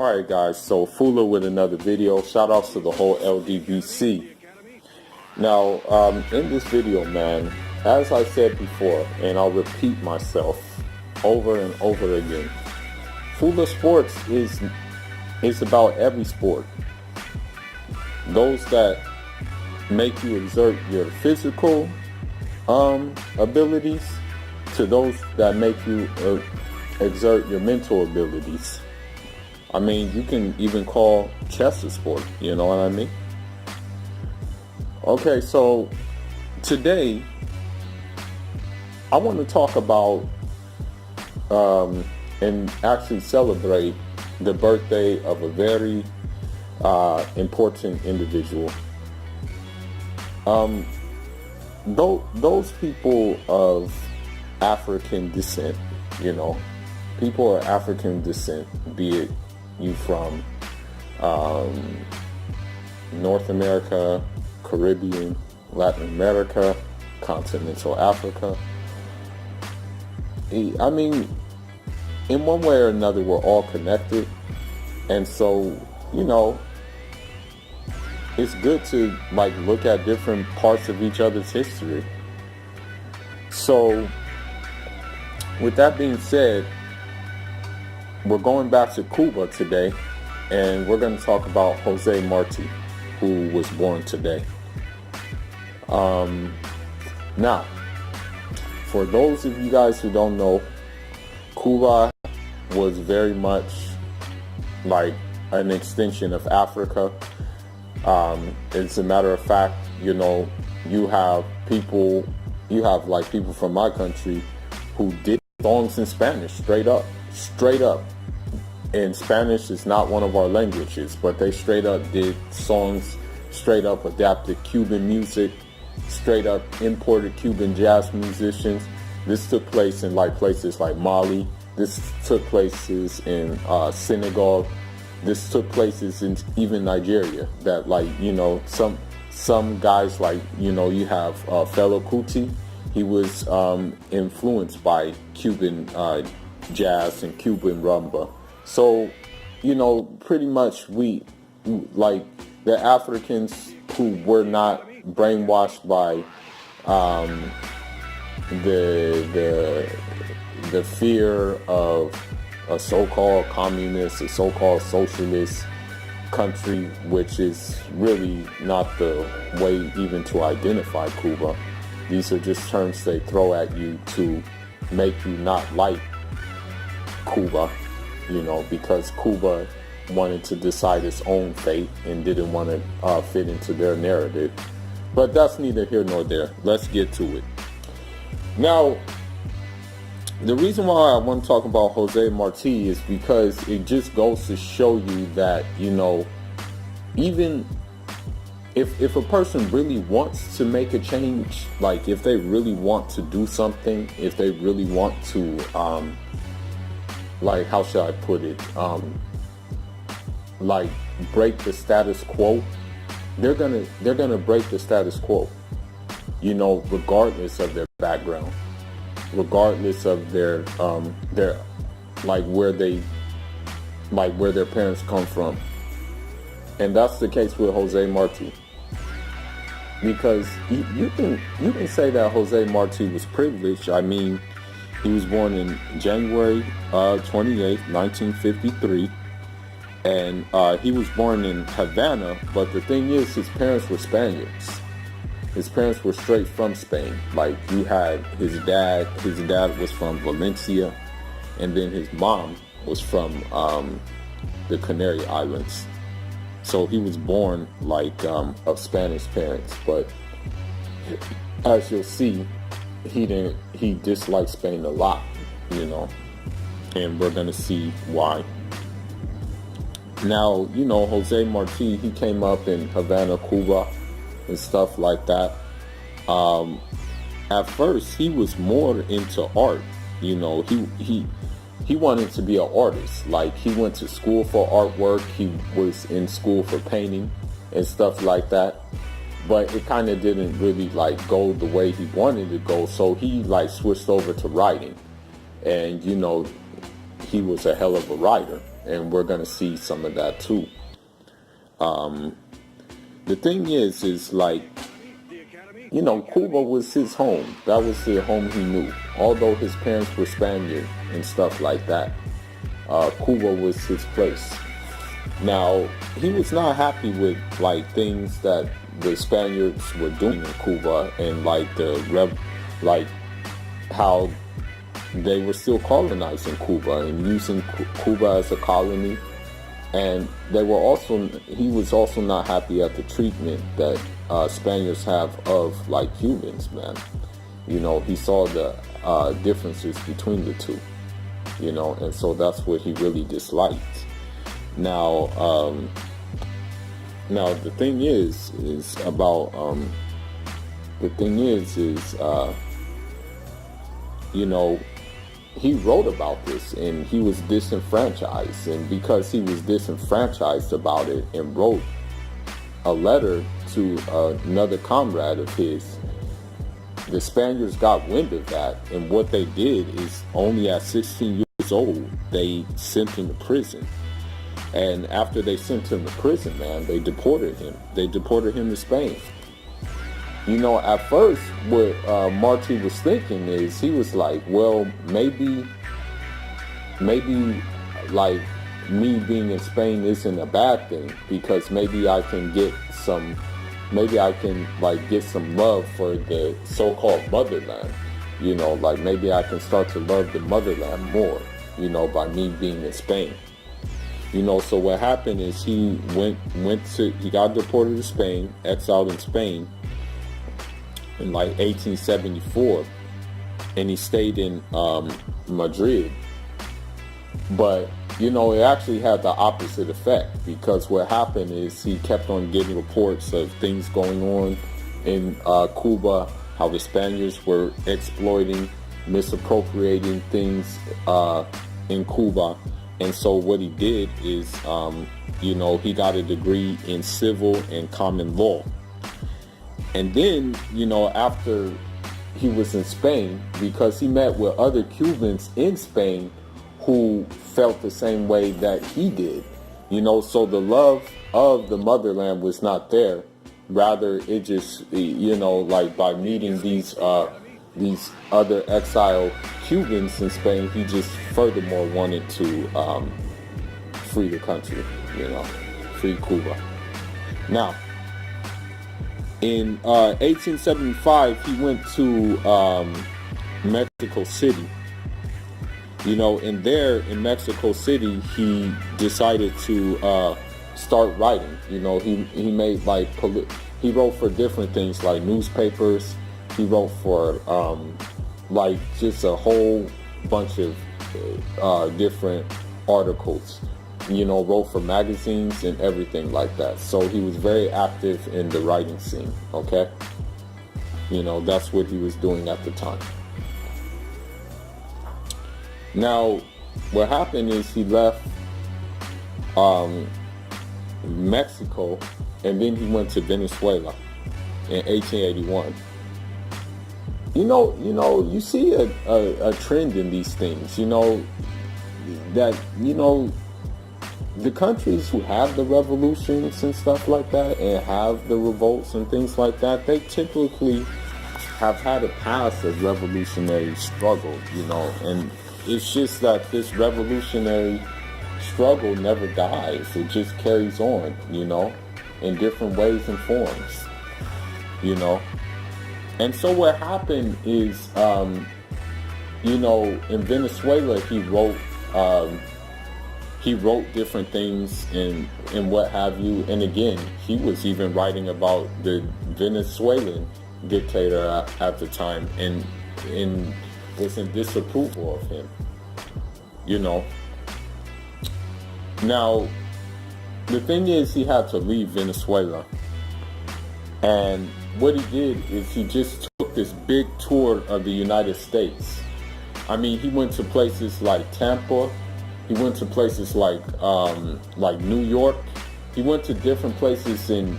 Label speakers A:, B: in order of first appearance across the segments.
A: Alright guys, so Fula with another video. Shout outs to the whole LDBC. Now, in this video, man, as I said before, and I'll repeat myself over and over again, Fula Sports is about every sport. Those that make you exert your physical abilities to those that make you exert your mental abilities. I mean, you can even call chess a sport, you know what I mean? Okay, so today I want to talk about and actually celebrate the birthday of a very important individual. Those people of African descent, you know, people of African descent, be it you from North America, Caribbean, Latin America, continental Africa. I mean, in one way or another, we're all connected. And so, you know, it's good to like look at different parts of each other's history. So, with that being said, we're going back to Cuba today, and we're going to talk about Jose Marti, who was born today. Now, for those of you guys who don't know, Cuba was very much like an extension of Africa. As a matter of fact, you know, you have like people from my country who did songs in Spanish, straight up. And Spanish is not one of our languages, but they straight up did songs, straight up adapted Cuban music, straight up imported Cuban jazz musicians. This took place in like places like Mali. This took places in Senegal. This took places in even Nigeria. That, like, you know, some guys, like, you know, you have Fela Kuti. He was influenced by Cuban jazz and Cuban rumba. So, you know, pretty much we, like, the Africans who were not brainwashed by the fear of a so-called communist, a so-called socialist country, which is really not the way even to identify Cuba. These are just terms they throw at you to make you not like Cuba, you know, because Cuba wanted to decide its own fate and didn't want to fit into their narrative. But that's neither here nor there. Let's get to it. Now, the reason why I want to talk about Jose Marti is because it just goes to show you that, you know, even if a person really wants to make a change, like if they really want to do something, if they really want to, like, how should I put it, like break the status quo, they're gonna break the status quo, you know, regardless of their background, regardless of their like where their parents come from. And that's the case with Jose Marti. Because you can say that Jose Marti was privileged. I mean, he was born in January 28th, 1953. And he was born in Havana. But the thing is, his parents were Spaniards. His parents were straight from Spain. Like, you had his dad was from Valencia. And then his mom was from the Canary Islands. So he was born like of Spanish parents, but as you'll see, he disliked Spain a lot, you know, and we're gonna see why. Now, you know, Jose Marti, he came up in Havana, Cuba, and stuff like that. At first, he was more into art, you know. He wanted to be an artist. Like, he went to school for artwork. He was in school for painting and stuff like that. But it kind of didn't really like go the way he wanted to go. So he like switched over to writing. And, you know, he was a hell of a writer. and we're going to see some of that too. The thing is like, Cuba was his home. That was the home he knew. Although his parents were Spaniard and stuff like that, Cuba was his place. Now, he was not happy with like things that the Spaniards were doing in Cuba, and like how they were still colonizing Cuba and using Cuba as a colony. And he was also not happy at the treatment that Spaniards have of like Cubans, man. He saw the differences between the two, and so that's what he really disliked. Now the thing is he wrote about this, and he was disenfranchised, and because he was disenfranchised about it and wrote a letter to another comrade of his, the Spaniards got wind of that, and what they did is, only at 16 years old, they sent him to prison. And after they sent him to prison, man, they deported him. They deported him to Spain. At first, what Marti was thinking is, he was like, well, maybe like me being in Spain isn't a bad thing, because maybe I can get some love for the so-called motherland. Like maybe I can start to love the motherland more, by me being in Spain. So what happened is he got deported to Spain, exiled in Spain in like 1874, and he stayed in Madrid. But it actually had the opposite effect, because what happened is he kept on getting reports of things going on in Cuba, how the Spaniards were exploiting, misappropriating things in Cuba. And so what he did is, he got a degree in civil and common law. And then, after he was in Spain, because he met with other Cubans in Spain who felt the same way that he did, so the love of the motherland was not there. Rather, it just, like by meeting these other exiled Cubans in Spain, he just furthermore wanted to free the country, free Cuba. Now, in 1875, he went to Mexico City. And there in Mexico City, he decided to start writing. He made he wrote for different things like newspapers. He wrote for just a whole bunch of different articles. Wrote for magazines and everything like that. So he was very active in the writing scene. Okay, that's what he was doing at the time. Now, what happened is he left Mexico, and then he went to Venezuela in 1881. You see a trend in these things, that, the countries who have the revolutions and stuff like that, and have the revolts and things like that, they typically have had a past of revolutionary struggle, and it's just that this revolutionary struggle never dies. It just carries on, in different ways and forms, And so what happened is, in Venezuela, he wrote different things and what have you. And again, he was even writing about the Venezuelan dictator at the time, and was in disapproval of him, Now, the thing is, he had to leave Venezuela. And what he did is he just took this big tour of the United States. I mean, he went to places like Tampa. He went to places like New York. He went to different places in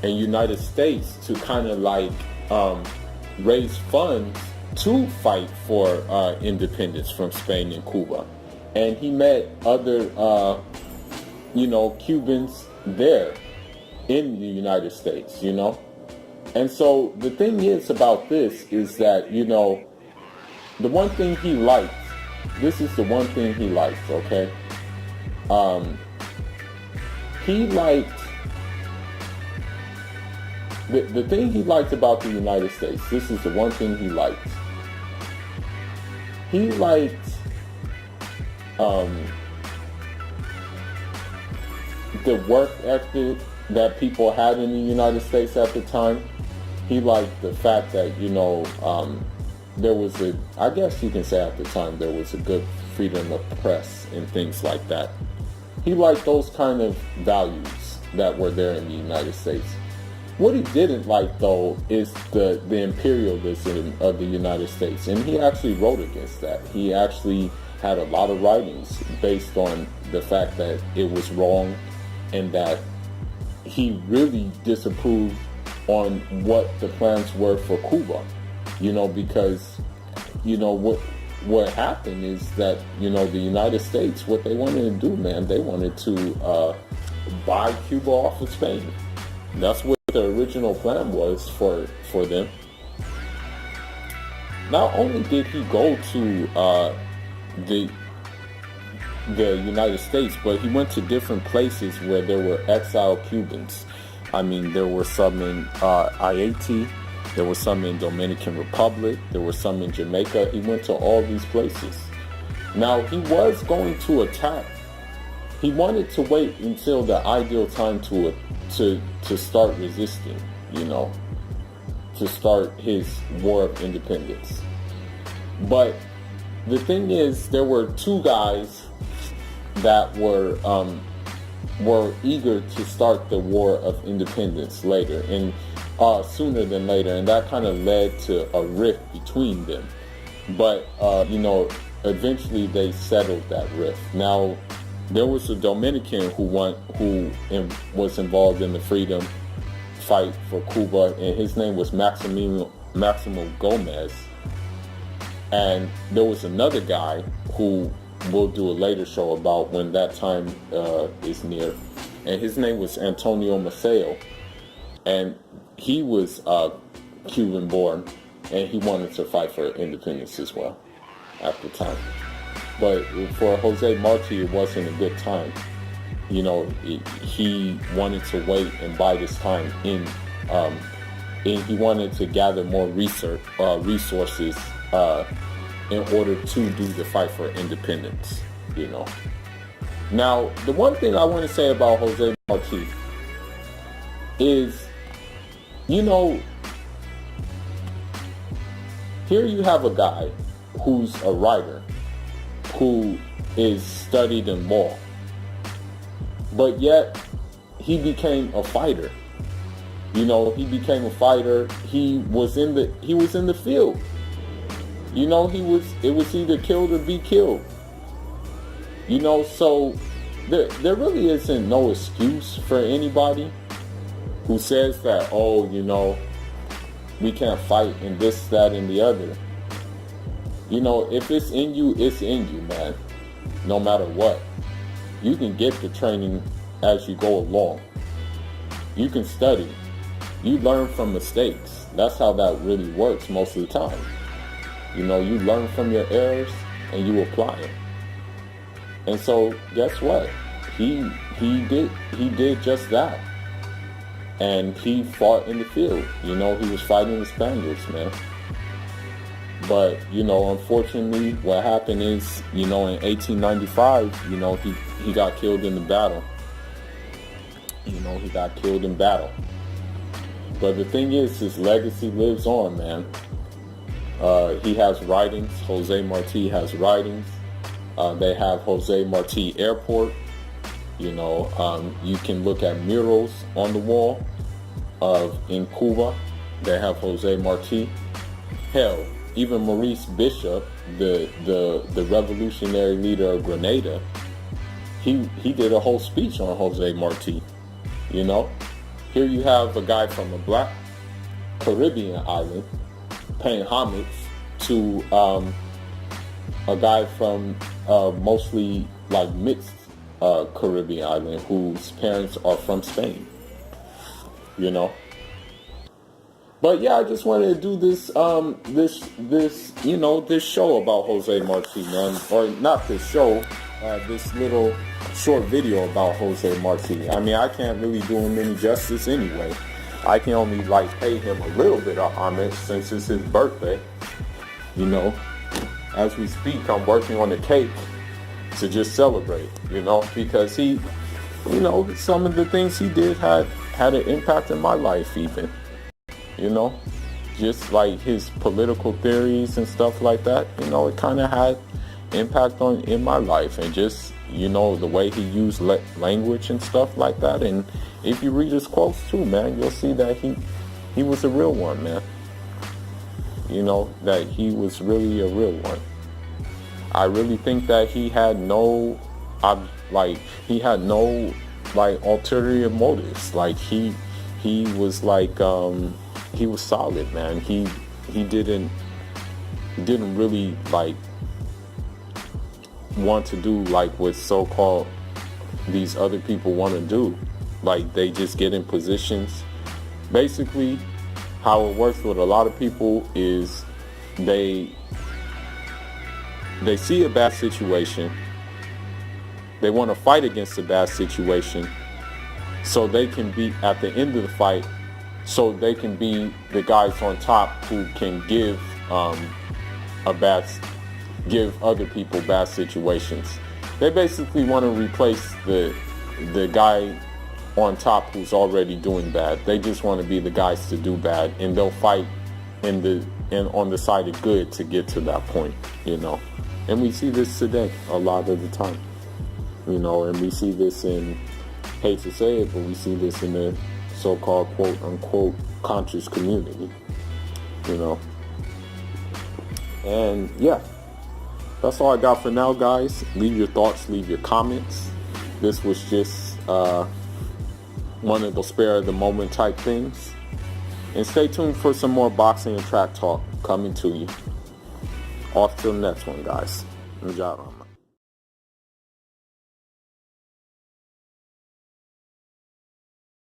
A: United States to kind of raise funds to fight for independence from Spain and Cuba. and he met other, Cubans there in the United States, And so the thing is about this is that, the one thing he liked, this is the one thing he liked, okay? He liked, the thing he liked about the United States, this is the one thing he liked. He liked the work ethic that people had in the United States at the time. He liked the fact that, there was I guess you can say at the time, there was a good freedom of press and things like that. He liked those kind of values that were there in the United States. What he didn't like, though, is the imperialism of the United States. And he actually wrote against that. He actually had a lot of writings based on the fact that it was wrong and that he really disapproved on what the plans were for Cuba, because, what happened is that, the United States, what they wanted to do, man, they wanted to buy Cuba off of Spain. That's what the original plan was for them. Not only did he go to the United States, but he went to different places where there were exiled Cubans. I mean, there were some in Haiti, there were some in Dominican Republic, there were some in Jamaica. He went to all these places. Now, he was going to attack. He wanted to wait until the ideal time to start resisting, to start his war of independence. But the thing is, there were two guys that were eager to start the war of independence later, and sooner than later, and that kind of led to a rift between them. But eventually they settled that rift. Now, there was a Dominican who was involved in the freedom fight for Cuba, and his name was Maximo Gomez. And there was another guy who we'll do a later show about when that time is near, and his name was Antonio Maceo, and he was Cuban born, and he wanted to fight for independence as well at the time. But for Jose Marti, it wasn't a good time. He wanted to wait and bide his time and he wanted to gather more resources in order to do the fight for independence, Now, the one thing I want to say about Jose Marti is, here you have a guy who's a writer, who is studied in law, but yet he became a fighter. He became a fighter. He was in the field. It was either killed or be killed. So there really isn't no excuse for anybody who says that, we can't fight and this, that, and the other. If it's in you, it's in you, man. No matter what. You can get the training as you go along. You can study. You learn from mistakes. That's how that really works most of the time. You learn from your errors and you apply them. And so, guess what? He did just that. And he fought in the field. He was fighting the Spaniards, man. But, unfortunately, what happened is, in 1895, he got killed in the battle. He got killed in battle. But the thing is, his legacy lives on, man. He has writings. Jose Marti has writings. They have Jose Marti Airport. You can look at murals on the wall in Cuba. They have Jose Marti. Hell, even Maurice Bishop, the revolutionary leader of Grenada, he did a whole speech on Jose Marti. Here you have a guy from a black Caribbean island paying homage to a guy from mostly like mixed Caribbean island whose parents are from Spain, you know. But yeah, I just wanted to do this, this show about Jose Marti, man, or not this show, this little short video about Jose Marti. I mean, I can't really do him any justice anyway. I can only like pay him a little bit of homage since it's his birthday. You know, as we speak, I'm working on a cake to just celebrate. You know, because he, some of the things he did had an impact in my life even. You know, just like his political theories and stuff like that, it kind of had impact in my life, and just, the way he used language and stuff like that. And if you read his quotes too, man, you'll see that he was a real one, man. That he was really a real one. I really think that he had no ulterior motives. Like he was like, he was solid, man. He didn't really like want to do like what so-called these other people want to do. Like they just get in positions. Basically, how it works with a lot of people is they see a bad situation. They want to fight against a bad situation so they can be at the end of the fight. So they can be the guys on top who can give other people bad situations. They basically want to replace the guy on top who's already doing bad. They just want to be the guys to do bad, and they'll fight on the side of good to get to that point. And we see this today a lot of the time. And we see this in, hate to say it, but we see this in the so-called quote-unquote conscious community, and yeah, that's all I got for now, guys. Leave your thoughts, leave your comments. This was just one of those spare of the moment type things, and stay tuned for some more boxing and track talk coming to you. Off till the next one, guys. Njara.